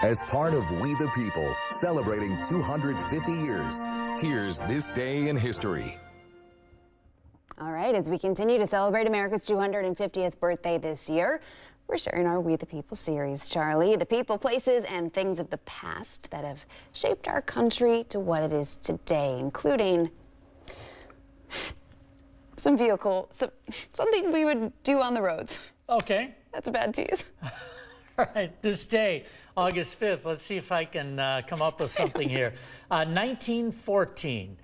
As part of We the People, celebrating 250 years. Here's this day in history. All right, as we continue to celebrate America's 250th birthday this year, we're sharing our We the People series, Charlie. The people, places, and things of the past that have shaped our country to what it is today, including something we would do on the roads. Okay. That's a bad tease. All right, this day, August 5th, let's see if I can come up with something here. 1914,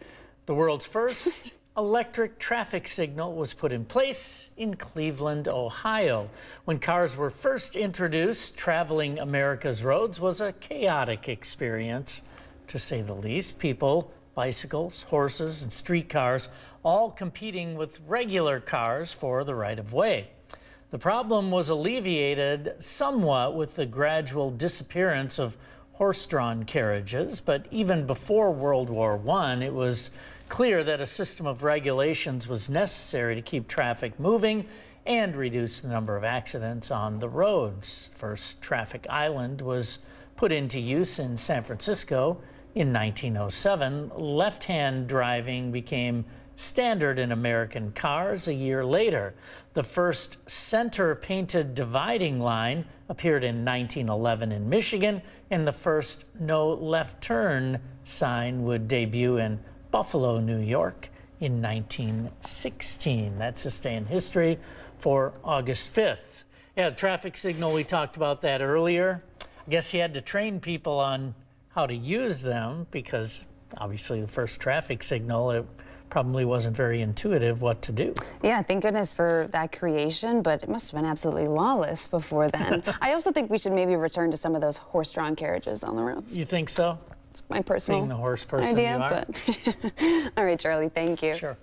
the world's first electric traffic signal was put in place in Cleveland, Ohio. When cars were first introduced, traveling America's roads was a chaotic experience, to say the least. People, bicycles, horses, and streetcars all competing with regular cars for the right of way. The problem was alleviated somewhat with the gradual disappearance of horse-drawn carriages, but even before World War I, it was clear that a system of regulations was necessary to keep traffic moving and reduce the number of accidents on the roads. First traffic island was put into use in San Francisco in 1907. Left-hand driving became standard in American cars a year later. The first center-painted dividing line appeared in 1911 in Michigan, and the first no left turn sign would debut in Buffalo, New York in 1916. That's this day in history for August 5th. Yeah, traffic signal, we talked about that earlier. I guess he had to train people on how to use them because obviously the first traffic signal, it probably wasn't very intuitive what to do. Yeah, thank goodness for that creation, but it must have been absolutely lawless before then. I also think we should maybe return to some of those horse-drawn carriages on the roads. You think so? It's my personal Being the horse person idea, you are. but all right, Charlie, thank you. Sure.